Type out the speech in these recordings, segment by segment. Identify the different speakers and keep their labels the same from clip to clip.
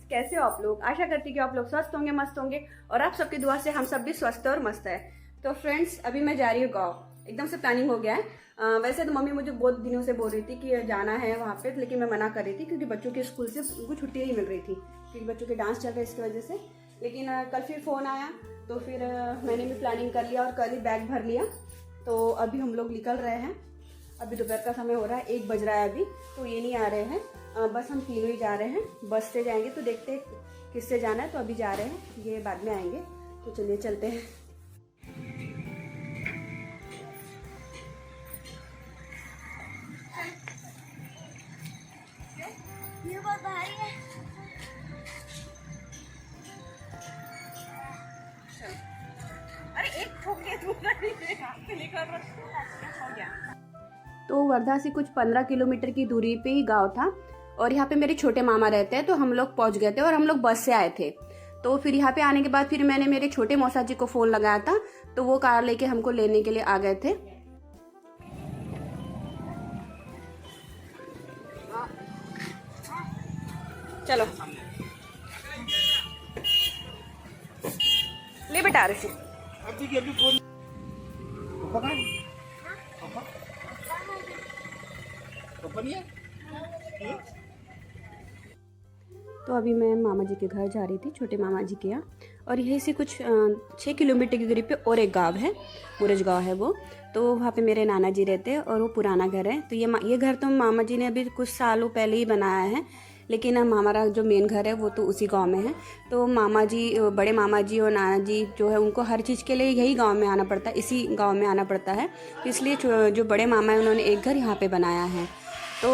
Speaker 1: कैसे हो आप लोग। आशा करती कि आप लोग स्वस्थ होंगे, मस्त होंगे और आप सबकी दुआ से हम सब भी स्वस्थ और मस्त है। तो फ्रेंड्स, अभी मैं जा रही हूँ गाँव। एकदम से प्लानिंग हो गया है। वैसे तो मम्मी मुझे बहुत दिनों से बोल रही थी कि जाना है वहाँ पे, लेकिन मैं मना कर रही थी क्योंकि बच्चों के स्कूल से उनको छुट्टी नहीं मिल रही थी क्योंकि बच्चों के डांस चल रहे इसकी वजह से। लेकिन कल फिर फ़ोन आया तो फिर मैंने भी प्लानिंग कर लिया और कल ही बैग भर लिया। तो अभी हम लोग निकल रहे हैं। अभी दोपहर का समय हो रहा है, 1 बज रहा है अभी। तो ये नहीं आ रहे हैं, बस हम तीनों ही जा रहे हैं। बस से जाएंगे तो देखते हैं किससे जाना है। तो अभी जा रहे हैं, ये बाद में आएंगे। तो चलिए चलते हैं।
Speaker 2: ये बहुत भारी है।
Speaker 1: अरे एक तो वर्धा से कुछ 15 किलोमीटर की दूरी पे ही गांव था और यहाँ पे मेरे छोटे मामा रहते हैं। तो हम लोग पहुँच गए थे और हम लोग बस से आए थे। तो फिर यहाँ पे आने के बाद फिर मैंने मेरे छोटे मौसा जी को फ़ोन लगाया था, तो वो कार लेके हमको लेने के लिए आ गए थे। चलो ले बेटा ऋषि। तो अभी मैं मामा जी के घर जा रही थी, छोटे मामा जी के यहाँ। और यहीं से कुछ 6 किलोमीटर की दूरी पे और एक गांव है, मुरज गांव है वो। तो वहाँ पे मेरे नाना जी रहते हैं और वो पुराना घर है। तो ये घर तो मामा जी ने अभी कुछ सालों पहले ही बनाया है, लेकिन हमारा जो मेन घर है वो तो उसी गांव में है। तो मामा जी, बड़े मामा जी और नाना जी जो है उनको हर चीज़ के लिए यही गांव में आना पड़ता है, इसी गांव में आना पड़ता है। इसलिए जो बड़े मामा है उन्होंने एक घर यहाँ पे बनाया है। तो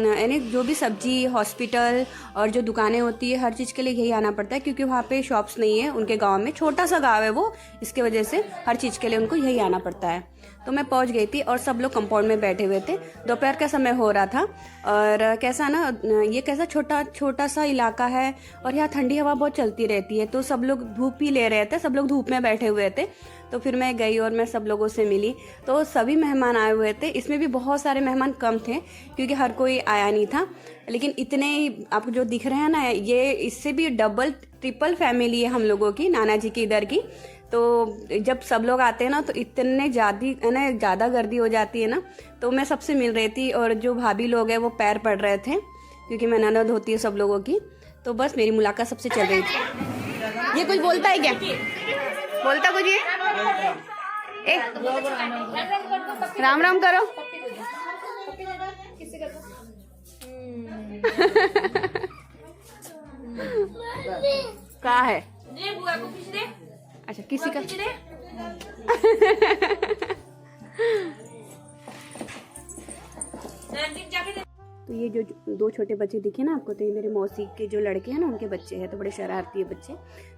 Speaker 1: यानी जो भी सब्जी, हॉस्पिटल और जो दुकानें होती है, हर चीज़ के लिए यही आना पड़ता है क्योंकि वहाँ पे शॉप्स नहीं है उनके गांव में। छोटा सा गांव है वो, इसके वजह से हर चीज़ के लिए उनको यही आना पड़ता है। तो मैं पहुंच गई थी और सब लोग कंपाउंड में बैठे हुए थे। दोपहर का समय हो रहा था और कैसा ना, ये कैसा छोटा सा इलाका है और यहाँ ठंडी हवा बहुत चलती रहती है। तो सब लोग धूप ही ले रहे थे, सब लोग धूप में बैठे हुए थे। तो फिर मैं गई और मैं सब लोगों से मिली। तो सभी मेहमान आए हुए थे, इसमें भी बहुत सारे मेहमान कम थे क्योंकि हर कोई आया नहीं था। लेकिन इतने ही आपको जो दिख रहे हैं ना, ये इससे भी डबल ट्रिपल फैमिली है हम लोगों की, नाना जी की इधर की। तो जब सब लोग आते हैं ना तो इतने ज़्यादा गर्दी हो जाती है ना। तो मैं सबसे मिल रही थी और जो भाभी लोग हैं वो पैर पड़ रहे थे क्योंकि मैं ननद होती है सब लोगों की। तो बस मेरी मुलाकात सबसे चल रही थी। ये कुछ बोलता है क्या? बोलता कुछ ये? राम राम करो। कहाँ है? अच्छा, किसी का तो ये जो 2 छोटे बच्चे दिखे ना आपको, तो ये मेरे मौसी के जो लड़के हैं ना, उनके बच्चे हैं। तो बड़े शरारती है बच्चे।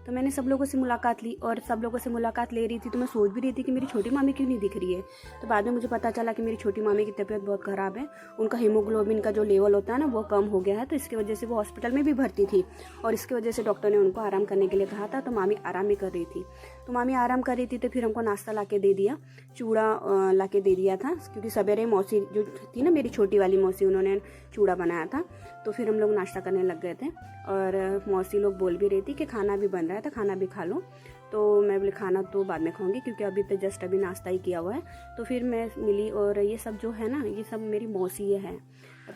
Speaker 1: तो मैंने सब लोगों से मुलाकात ली और सब लोगों से मुलाकात ले रही थी तो मैं सोच भी रही थी कि मेरी छोटी मामी क्यों नहीं दिख रही है। तो बाद में मुझे पता चला कि मेरी छोटी मामी की तबीयत बहुत ख़राब है। उनका हीमोग्लोबिन का जो लेवल होता है ना वो कम हो गया है। तो इसकी वजह से वो हॉस्पिटल में भी भर्ती थी और इसकी वजह से डॉक्टर ने उनको आराम करने के लिए कहा था। तो मामी आराम ही कर रही थी। तो मामी आराम कर रही थी तो फिर हमको नाश्ता ला के दे दिया, चूड़ा ला के दे दिया था क्योंकि सवेरे मौसी जो थी ना, मेरी छोटी वाली मौसी, उन्होंने चूड़ा बनाया था। तो फिर हम लोग नाश्ता करने लग गए थे और मौसी लोग बोल भी रही थी कि खाना भी बन रहा है तो खाना भी खा लो। तो मैं बोले खाना तो बाद में खाऊंगी क्योंकि अभी तो जस्ट अभी नाश्ता ही किया हुआ है। तो फिर मैं मिली और ये सब जो है ना, ये सब मेरी मौसी है।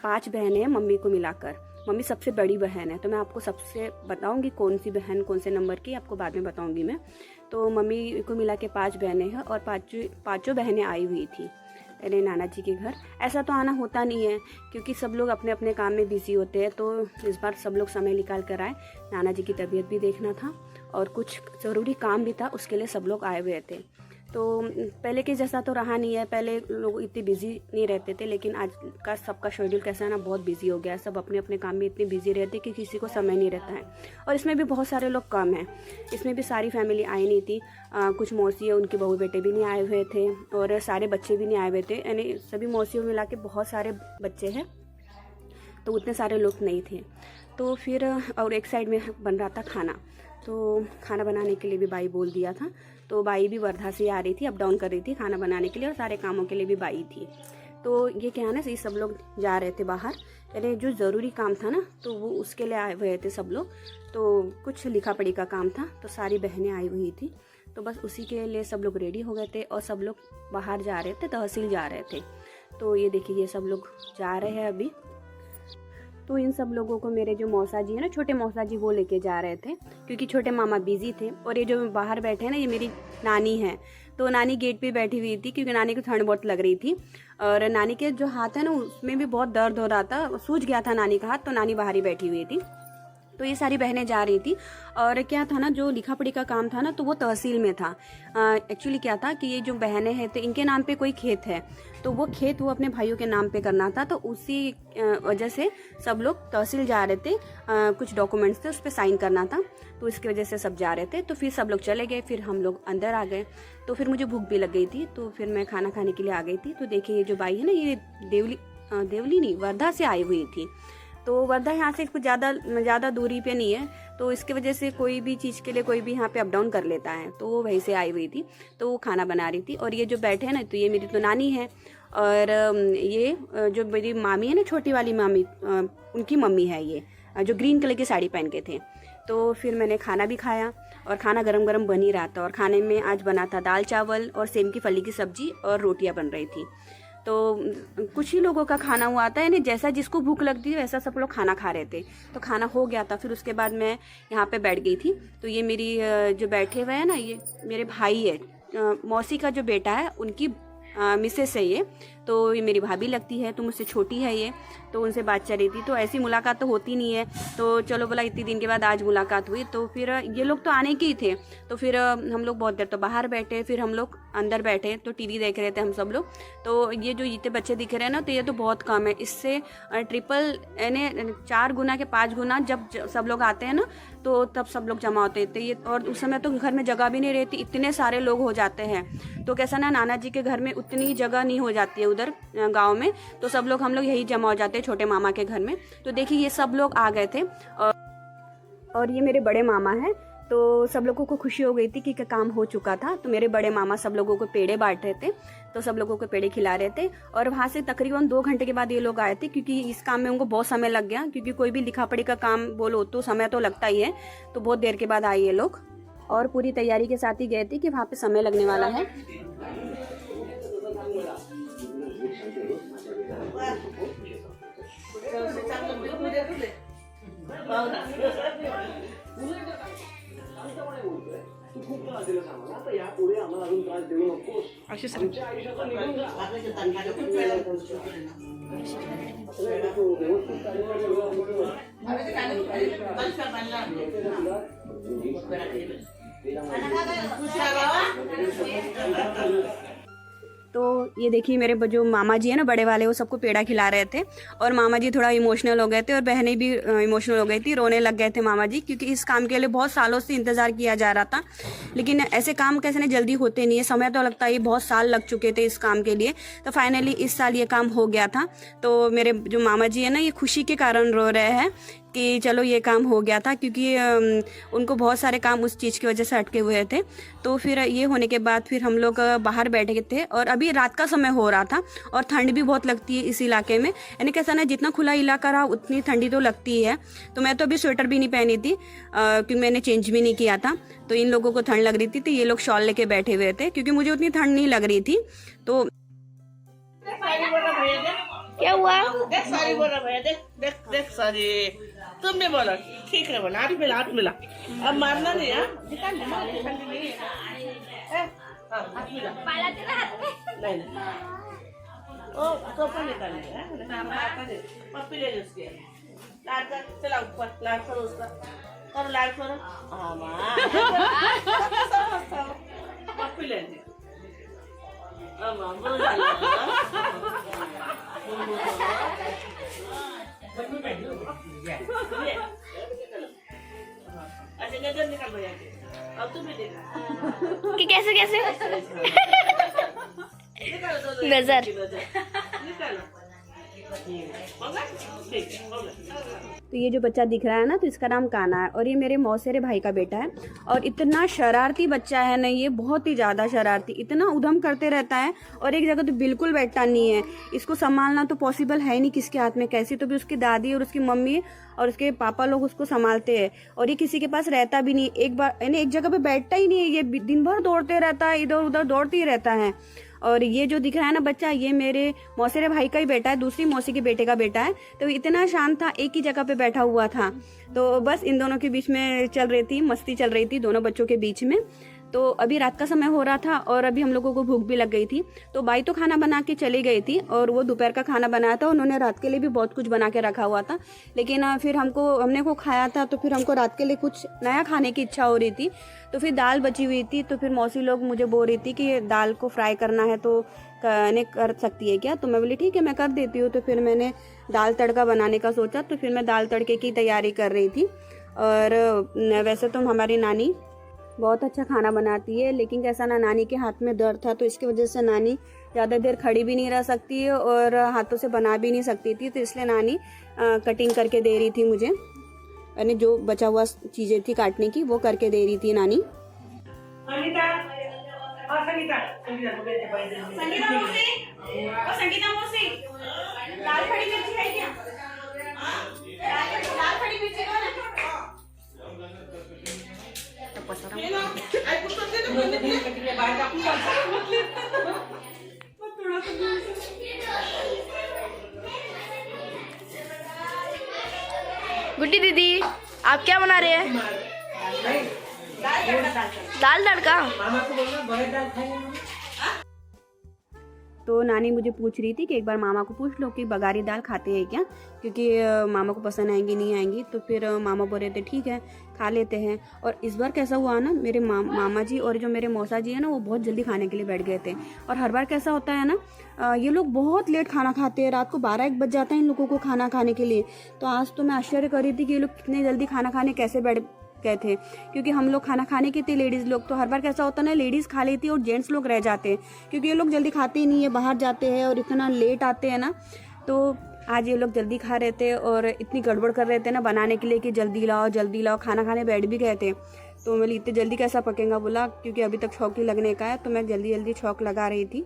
Speaker 1: 5 बहनें हैं मम्मी को मिलाकर। मम्मी सबसे बड़ी बहन है। तो मैं आपको सबसे बताऊंगी कौन सी बहन कौन से नंबर की, आपको बाद में बताऊंगी मैं। तो मम्मी को मिला के 5 बहनें हैं और पाँचों बहनें आई हुई थी मेरे नाना जी के घर। ऐसा तो आना होता नहीं है क्योंकि सब लोग अपने अपने काम में बिजी होते हैं। तो इस बार सब लोग समय निकाल कर आए। नाना जी की तबीयत भी देखना था और कुछ ज़रूरी काम भी था, उसके लिए सब लोग आए हुए थे। तो पहले के जैसा तो रहा नहीं है, पहले लोग इतने बिजी नहीं रहते थे, लेकिन आज का सबका शेड्यूल कैसा है ना, बहुत बिजी हो गया है। सब अपने अपने काम में इतने बिजी रहते कि किसी को समय नहीं रहता है। और इसमें भी बहुत सारे लोग कम हैं, इसमें भी सारी फैमिली आई नहीं थी। कुछ मौसी है, उनके बहू बेटे भी नहीं आए हुए थे और सारे बच्चे भी नहीं आए हुए थे, यानी सभी मौसियों मिला के बहुत सारे बच्चे हैं, तो उतने सारे लोग नहीं थे। तो फिर और एक साइड में बन रहा था खाना, तो खाना बनाने के लिए भी बाई बोल दिया था। तो बाई भी वर्धा से आ रही थी, अप डाउन कर रही थी खाना बनाने के लिए, और सारे कामों के लिए भी बाई थी। तो ये क्या है ना, ये सब लोग जा रहे थे बाहर, यानी जो ज़रूरी काम था ना, तो वो उसके लिए आए हुए थे सब लोग। तो कुछ लिखा पढ़ी का काम था, तो सारी बहनें आई हुई थी, तो बस उसी के लिए सब लोग रेडी हो गए थे और सब लोग बाहर जा रहे थे, तहसील जा रहे थे। तो ये देखिए, ये सब लोग जा रहे हैं अभी। तो इन सब लोगों को मेरे जो मौसा जी है ना, छोटे मौसा जी, वो लेके जा रहे थे, क्योंकि छोटे मामा बिजी थे। और ये जो बाहर बैठे हैं ना, ये मेरी नानी है। तो नानी गेट पे बैठी हुई थी, क्योंकि नानी को ठंड बहुत लग रही थी, और नानी के जो हाथ है ना, उसमें भी बहुत दर्द हो रहा था, सूज गया था नानी का हाथ, तो नानी बाहर ही बैठी हुई थी। तो ये सारी बहनें जा रही थी। और क्या था ना, जो लिखा पढ़ी का काम था ना, तो वो तहसील में था। एक्चुअली क्या था कि ये जो बहनें हैं, तो इनके नाम पे कोई खेत है, तो वो खेत वो अपने भाइयों के नाम पे करना था। तो उसी वजह से सब लोग तहसील जा रहे थे, कुछ डॉक्यूमेंट्स थे, उस पर साइन करना था, तो इसकी वजह से सब जा रहे थे। तो फिर सब लोग चले गए, फिर हम लोग अंदर आ गए। तो फिर मुझे भूख भी लग गई थी, तो फिर मैं खाना खाने के लिए आ गई थी। तो देखिए, ये जो बाई है ना, ये देवली नहीं, वर्धा से आई हुई थी। तो वर्धा यहाँ से कुछ ज़्यादा दूरी पे नहीं है, तो इसकी वजह से कोई भी चीज़ के लिए कोई भी यहाँ पे अप डाउन कर लेता है। तो वो वहीं से आई हुई थी, तो वो खाना बना रही थी। और ये जो बैठे हैं ना, तो ये मेरी तो नानी है, और ये जो मेरी मामी है ना, छोटी वाली मामी, उनकी मम्मी है ये, जो ग्रीन कलर की साड़ी पहन के थे। तो फिर मैंने खाना भी खाया, और खाना गरम गरम बन ही रहा था। और खाने में आज बना था दाल चावल और सेम की फली की सब्जी, और रोटियाँ बन रही थी। तो कुछ ही लोगों का खाना हुआ आता है, यानी जैसा जिसको भूख लगती है वैसा सब लोग खाना खा रहे थे। तो खाना हो गया था, फिर उसके बाद मैं यहाँ पे बैठ गई थी। तो ये मेरी जो बैठे हुए हैं ना, ये मेरे भाई है, मौसी का जो बेटा है, उनकी मिसेस है ये। तो ये मेरी भाभी लगती है, तो मुझसे छोटी है ये। तो उनसे बात चल रही थी, तो ऐसी मुलाकात तो होती नहीं है, तो चलो बोला इतनी दिन के बाद आज मुलाकात हुई। तो फिर ये लोग तो आने के ही थे, तो फिर हम लोग बहुत देर तो बाहर बैठे, फिर हम लोग अंदर बैठे, तो टीवी देख रहे थे हम सब लोग। तो ये जो इतने बच्चे दिख रहे हैं ना, तो ये तो बहुत कम है, इससे ट्रिपल यानी 4 गुना के 5 गुना जब सब लोग आते हैं ना, तो तब सब लोग जमा होते थे ये। और उस समय तो घर में जगह भी नहीं रहती, इतने सारे लोग हो जाते हैं। तो कैसा ना, नाना जी के घर में उतनी जगह नहीं हो जाती है उधर गांव में, तो सब लोग हम लोग यही जमा हो जाते हैं छोटे मामा के घर में। तो देखिए, ये सब लोग आ गए थे, और ये मेरे बड़े मामा हैं। तो सब लोगों को खुशी हो गई थी कि काम हो चुका था। तो मेरे बड़े मामा सब लोगों को पेड़े बांट रहे थे, तो सब लोगों को पेड़े खिला रहे थे। और वहाँ से तकरीबन 2 घंटे के बाद ये लोग आए थे, क्योंकि इस काम में उनको बहुत समय लग गया, क्योंकि कोई भी लिखा पढ़ी का काम बोलो तो समय तो लगता ही है। तो बहुत देर के बाद आए ये लोग, और पूरी तैयारी के साथ ही गए थे कि वहाँ पे समय लगने वाला है। तो ये देखिए, मेरे जो मामा जी है ना, बड़े वाले, वो सबको पेड़ा खिला रहे थे। और मामा जी थोड़ा इमोशनल हो गए थे, और बहनें भी इमोशनल हो गई थी, रोने लग गए थे मामा जी, क्योंकि इस काम के लिए बहुत सालों से इंतज़ार किया जा रहा था। लेकिन ऐसे काम कैसे ना जल्दी होते नहीं है, समय तो लगता है, बहुत साल लग चुके थे इस काम के लिए। तो फाइनली इस साल ये काम हो गया था। तो मेरे जो मामा जी है ना, ये खुशी के कारण रो रहे हैं कि चलो ये काम हो गया था, क्योंकि उनको बहुत सारे काम उस चीज़ की वजह से अटके हुए थे। तो फिर ये होने के बाद फिर हम लोग बाहर बैठे थे, और अभी रात का समय हो रहा था, और ठंड भी बहुत लगती है इस इलाके में, यानी कैसा ना, जितना खुला इलाका रहा उतनी ठंडी तो लगती है। तो मैं तो अभी स्वेटर भी नहीं पहनी थी, क्योंकि मैंने चेंज भी नहीं किया था। तो इन लोगों को ठंड लग रही थी, तो ये लोग शॉल लेके बैठे हुए थे, क्योंकि मुझे उतनी ठंड नहीं लग रही थी। तो
Speaker 2: क्या हुआ?
Speaker 3: देख सारी बोल रहा भैया, देख देख देख सारी। तुम भी बोलो, ठीक है बोला, हाथ मिला। अब मारना नहीं, निकाल नहीं, हाथ मिला। नहीं ओ तो पर निकाल, पप्पी ले उसके, लाड कर, चला ऊपर, लाड करो उसका, और लाड करो। हाँ माँ, पप्पी ले, अच्छा नजर निकाल भैया की। अब तुम भी देखो
Speaker 2: कि कैसे कैसे
Speaker 3: निकालो दोनों
Speaker 2: नजर।
Speaker 3: की निकालो होगा ठीक है होगा।
Speaker 1: तो ये जो बच्चा दिख रहा है ना, तो इसका नाम काना है और ये मेरे मौसेरे भाई का बेटा है। और इतना शरारती बच्चा है ना, ये बहुत ही ज़्यादा शरारती, इतना उधम करते रहता है और एक जगह तो बिल्कुल बैठता नहीं है। इसको संभालना तो पॉसिबल है ही नहीं किसके हाथ में, कैसे तो भी उसकी दादी और उसकी मम्मी और उसके पापा लोग उसको संभालते हैं और ये किसी के पास रहता भी नहीं। एक बार यानी एक जगह पे बैठता ही नहीं है, ये दिन भर दौड़ते रहता है, इधर उधर दौड़ते ही रहता है। और ये जो दिख रहा है ना बच्चा, ये मेरे मौसेरे भाई का ही बेटा है, दूसरी मौसी के बेटे का बेटा है। तो इतना शांत था, एक ही जगह पे बैठा हुआ था। तो बस इन दोनों के बीच में चल रही थी मस्ती, चल रही थी दोनों बच्चों के बीच में। तो अभी रात का समय हो रहा था और अभी हम लोगों को भूख भी लग गई थी। तो बाई तो खाना बना के चली गई थी और वो दोपहर का खाना बनाया था, उन्होंने रात के लिए भी बहुत कुछ बना के रखा हुआ था। लेकिन फिर हमने को खाया था, तो फिर हमको रात के लिए कुछ नया खाने की इच्छा हो रही थी। तो फिर दाल बची हुई थी, तो फिर मौसी लोग मुझे बोल रही थी कि ये दाल को फ्राई करना है तो कर सकती है क्या। तो मैं बोली ठीक है मैं कर देती हूँ। तो फिर मैंने दाल तड़का बनाने का सोचा, तो फिर मैं दाल तड़के की तैयारी कर रही थी। और वैसे तो हमारी नानी बहुत अच्छा खाना बनाती है, लेकिन कैसा ना, नानी के हाथ में दर्द था, तो इसकी वजह से नानी ज़्यादा देर खड़ी भी नहीं रह सकती है और हाथों से बना भी नहीं सकती थी। तो इसलिए नानी कटिंग करके दे रही थी मुझे, यानी जो बचा हुआ चीज़ें थी काटने की वो करके दे रही थी नानी।
Speaker 2: संगीता मौसी लाल खड़ी मिर्ची है क्या? लाल खड़ी मिर्ची कौन है? गुड्डी दीदी आप क्या बना रहे हैं? दाल तड़का।
Speaker 1: तो नानी मुझे पूछ रही थी कि एक बार मामा को पूछ लो कि बघारी दाल खाते हैं क्या, क्योंकि मामा को पसंद आएंगी नहीं आएंगी। तो फिर मामा बोल रहे थे ठीक है खा लेते हैं। और इस बार कैसा हुआ ना, मेरे मामा जी और जो मेरे मौसा जी है ना, वो बहुत जल्दी खाने के लिए बैठ गए थे। और हर बार कैसा होता है ना, ये लोग बहुत लेट खाना खाते हैं, रात को 12-1 बज जाता है इन लोगों को खाना खाने के लिए। तो आज तो मैं आश्चर्य कर रही थी कि ये लोग कितने जल्दी खाना खाने कैसे बैठ गए थे, क्योंकि हम लोग खाना खाने के थे लेडीज़ लोग। तो हर बार कैसा होता है ना, लेडीज़ खा लेती है और जेंट्स लोग रह जाते हैं, क्योंकि ये लोग जल्दी खाते ही नहीं है, बाहर जाते हैं और इतना लेट आते हैं ना। तो आज ये लोग जल्दी खा रहे थे और इतनी गड़बड़ कर रहे थे ना बनाने के लिए कि जल्दी लाओ, खाना खाने बैठ भी गए थे। तो मैं इतने जल्दी कैसा पकेगा बोला, क्योंकि अभी तक छौंक ही लगने का है। तो मैं जल्दी छौंक लगा रही थी।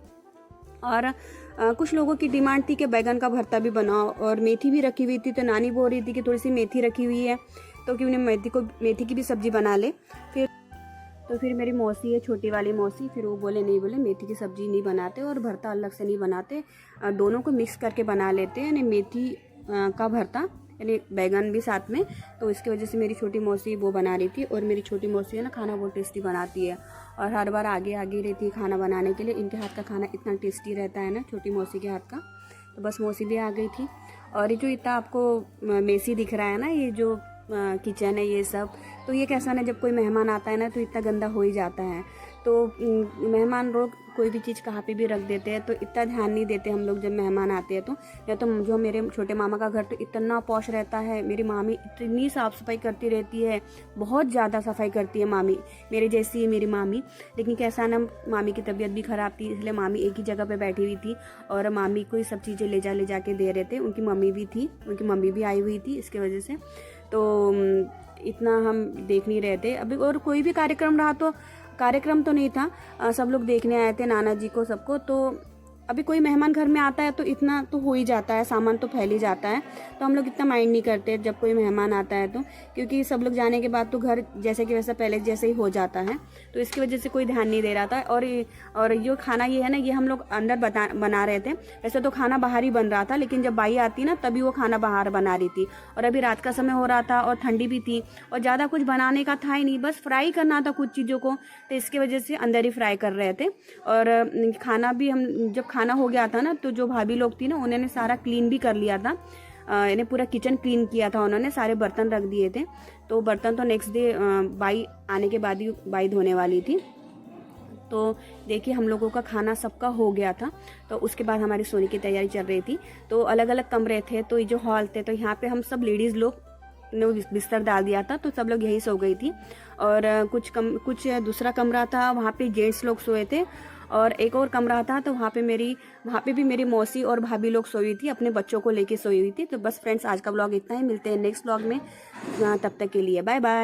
Speaker 1: और कुछ लोगों की डिमांड थी कि बैगन का भरता भी बनाओ और मेथी भी रखी हुई थी। तो नानी बोल रही थी कि थोड़ी सी मेथी रखी हुई है, तो क्यों नहीं मेथी की भी सब्जी बना ले। फिर मेरी मौसी है, छोटी वाली मौसी, फिर वो बोले मेथी की सब्जी नहीं बनाते और भरता अलग से नहीं बनाते, दोनों को मिक्स करके बना लेते हैं, यानी मेथी का भरता यानी बैगन भी साथ में। तो इसकी वजह से मेरी छोटी मौसी वो बना रही थी। और मेरी छोटी मौसी है ना, खाना बहुत टेस्टी बनाती है और हर बार आगे रहती है खाना बनाने के लिए। इनके हाथ का खाना इतना टेस्टी रहता है ना, छोटी मौसी के हाथ का। तो बस मौसी भी आ गई थी। और ये जो इतना आपको मेसी दिख रहा है ना, ये जो किचन है ये सब, तो ये कैसा ना, जब कोई मेहमान आता है ना तो इतना गंदा हो ही जाता है। तो मेहमान लोग कोई भी चीज़ कहाँ पे भी रख देते हैं, तो इतना ध्यान नहीं देते हम लोग जब मेहमान आते हैं तो। या तो जो मेरे छोटे मामा का घर तो इतना पॉश रहता है, मेरी मामी इतनी साफ़ सफाई करती रहती है, बहुत ज़्यादा सफाई करती है मामी, मेरे जैसी है मेरी मामी। लेकिन कैसा ना, मामी की तबीयत भी ख़राब थी, इसलिए मामी एक ही जगह पर बैठी हुई थी और मामी को ही सब चीज़ें ले जा के दे रहे थे। उनकी मम्मी भी थी, उनकी मम्मी भी आई हुई थी, इसकी वजह से तो इतना हम देख नहीं रहे थे अभी। और कोई भी कार्यक्रम तो नहीं था, सब लोग देखने आए थे नाना जी को, सबको। तो अभी कोई मेहमान घर में आता है तो इतना तो हो ही जाता है, सामान तो फैल ही जाता है। तो हम लोग इतना माइंड नहीं करते जब कोई मेहमान आता है तो, क्योंकि सब लोग जाने के बाद तो घर जैसे कि वैसा पहले जैसे ही हो जाता है। तो इसकी वजह से कोई ध्यान नहीं दे रहा था। और जो खाना ये है ना, ये हम लोग अंदर बना रहे थे। वैसे तो खाना बाहर ही बन रहा था, लेकिन जब बाई आती ना तभी वो खाना बाहर बना रही थी। और अभी रात का समय हो रहा था और ठंडी भी थी और ज़्यादा कुछ बनाने का था ही नहीं, बस फ्राई करना था कुछ चीज़ों को। तो इसकी वजह से अंदर ही फ्राई कर रहे थे। और खाना भी हम जब खाना हो गया था ना, तो जो भाभी लोग थी ना, उन्होंने सारा क्लीन भी कर लिया था, यानी पूरा किचन क्लीन किया था उन्होंने, सारे बर्तन रख दिए थे। तो बर्तन तो नेक्स्ट डे बाई आने के बाद ही बाई धोने वाली थी। तो देखिए हम लोगों का खाना सबका हो गया था। तो उसके बाद हमारी सोने की तैयारी चल रही थी। तो अलग अलग कमरे थे, तो ये जो हॉल थे, तो यहाँ पे हम सब लेडीज़ लोग ने बिस्तर डाल दिया था, तो सब लोग यहीं सो गई थी। और कुछ दूसरा कमरा था, वहाँ पे जेंट्स लोग सोए थे। और एक और कमरा था, तो वहाँ पे भी मेरी मौसी और भाभी लोग सोई थी, अपने बच्चों को लेके सोई हुई थी। तो बस फ्रेंड्स, आज का व्लॉग इतना ही। मिलते हैं नेक्स्ट व्लॉग में, तब तक के लिए बाय बाय।